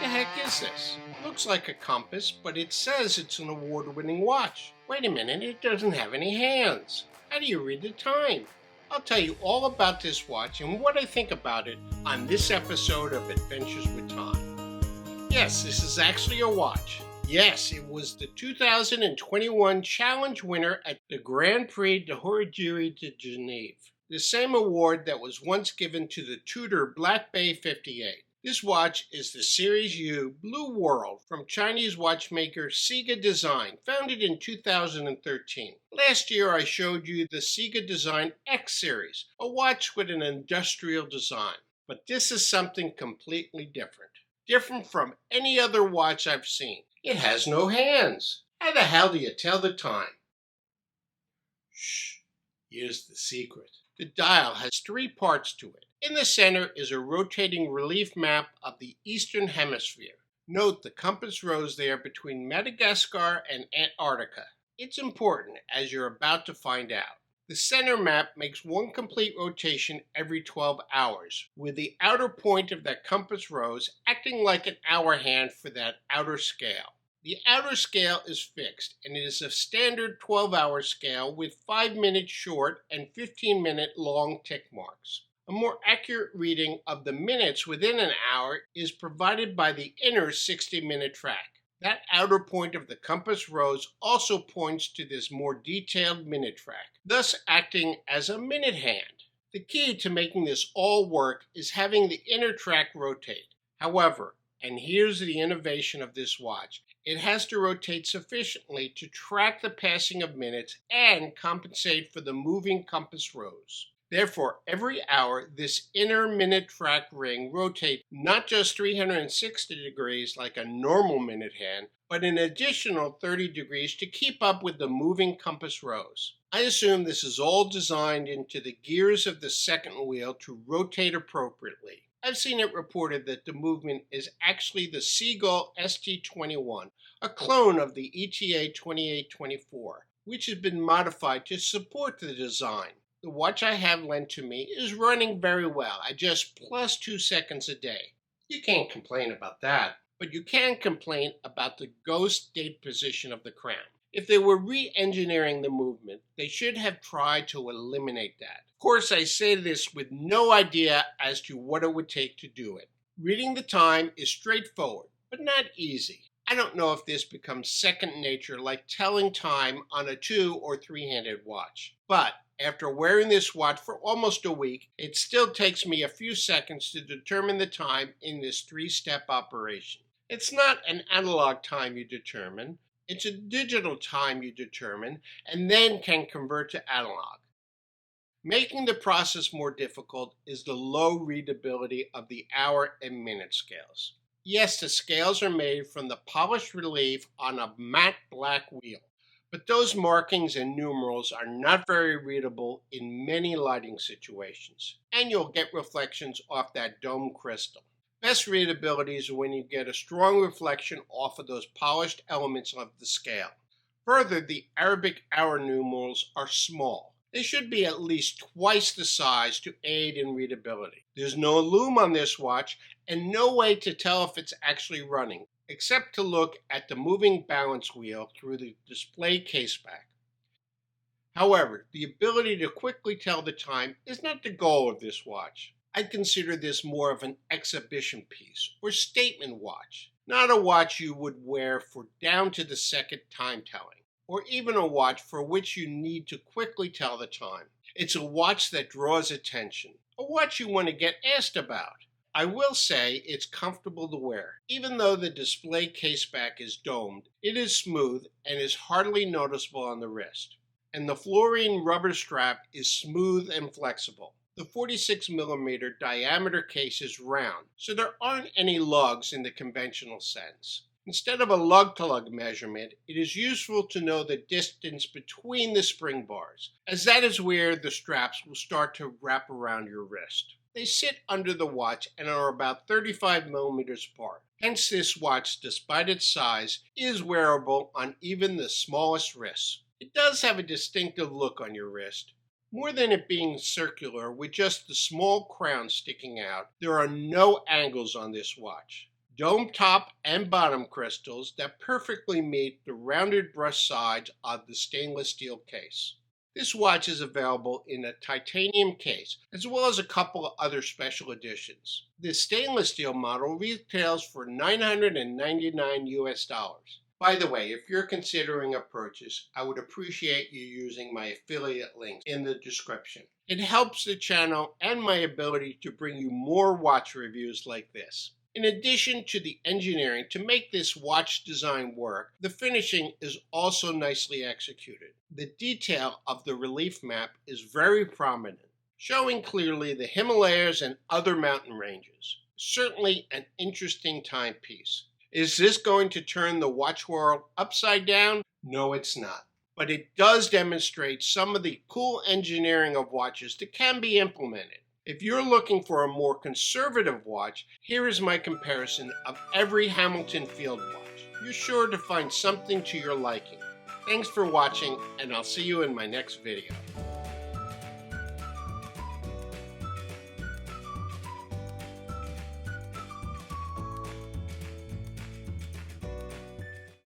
The heck is this? Looks like a compass, but it says it's an award-winning watch. Wait a minute, it doesn't have any hands. How do you read the time? I'll tell you all about this watch and what I think about it on this episode of Adventures with Time. Yes, this is actually a watch. Yes, it was the 2021 challenge winner at the Grand Prix de Hourgieri de Genève, the same award that was once given to the Tudor Black Bay 58. This watch is the Series U Blue World from Chinese watchmaker CIGA Design, founded in 2013. Last year I showed you the CIGA Design X Series, a watch with an industrial design. But this is something completely different. Different from any other watch I've seen. It has no hands. How the hell do you tell the time? Shh, here's the secret. The dial has three parts to it. In the center is a rotating relief map of the Eastern Hemisphere. Note the compass rose there between Madagascar and Antarctica. It's important, as you're about to find out. The center map makes one complete rotation every 12 hours, with the outer point of that compass rose acting like an hour hand for that outer scale. The outer scale is fixed, and it is a standard 12-hour scale with 5-minute short and 15-minute long tick marks. A more accurate reading of the minutes within an hour is provided by the inner 60-minute track. That outer point of the compass rose also points to this more detailed minute track, thus acting as a minute hand. The key to making this all work is having the inner track rotate. However, and here's the innovation of this watch, it has to rotate sufficiently to track the passing of minutes and compensate for the moving compass rose. Therefore, every hour, this inner minute track ring rotates not just 360 degrees like a normal minute hand, but an additional 30 degrees to keep up with the moving compass rose. I assume this is all designed into the gears of the second wheel to rotate appropriately. I've seen it reported that the movement is actually the Seagull ST21, a clone of the ETA 2824, which has been modified to support the design. The watch I have lent to me is running very well at just plus 2 seconds a day. You can't complain about that, but you can complain about the ghost date position of the crown. If they were re-engineering the movement, they should have tried to eliminate that. Of course, I say this with no idea as to what it would take to do it. Reading the time is straightforward, but not easy. I don't know if this becomes second nature like telling time on a 2- or 3-handed watch. But after wearing this watch for almost a week, it still takes me a few seconds to determine the time in this 3-step operation. It's not an analog time you determine, it's a digital time you determine and then can convert to analog. Making the process more difficult is the low readability of the hour and minute scales. Yes, the scales are made from the polished relief on a matte black wheel, but those markings and numerals are not very readable in many lighting situations, and you'll get reflections off that dome crystal. Best readability is when you get a strong reflection off of those polished elements of the scale. Further, the Arabic hour numerals are small. They should be at least twice the size to aid in readability. There's no lume on this watch and no way to tell if it's actually running, except to look at the moving balance wheel through the display caseback. However, the ability to quickly tell the time is not the goal of this watch. I'd consider this more of an exhibition piece or statement watch, not a watch you would wear for down to the second time telling, or even a watch for which you need to quickly tell the time. It's a watch that draws attention, a watch you want to get asked about. I will say it's comfortable to wear. Even though the display caseback is domed, it is smooth and is hardly noticeable on the wrist. And the fluorine rubber strap is smooth and flexible. The 46mm diameter case is round, so there aren't any lugs in the conventional sense. Instead of a lug-to-lug measurement, it is useful to know the distance between the spring bars, as that is where the straps will start to wrap around your wrist. They sit under the watch and are about 35mm apart. Hence this watch, despite its size, is wearable on even the smallest wrists. It does have a distinctive look on your wrist. More than it being circular with just the small crown sticking out, there are no angles on this watch. dome top and bottom crystals that perfectly meet the rounded brush sides of the stainless steel case. This watch is available in a titanium case, as well as a couple of other special editions. This stainless steel model retails for $999 US. By the way, if you're considering a purchase, I would appreciate you using my affiliate links in the description. It helps the channel and my ability to bring you more watch reviews like this. In addition to the engineering to make this watch design work, the finishing is also nicely executed. The detail of the relief map is very prominent, showing clearly the Himalayas and other mountain ranges. Certainly an interesting timepiece. Is this going to turn the watch world upside down? No, it's not. But it does demonstrate some of the cool engineering of watches that can be implemented. If you're looking for a more conservative watch, here is my comparison of every Hamilton Field watch. You're sure to find something to your liking. Thanks for watching, and I'll see you in my next video.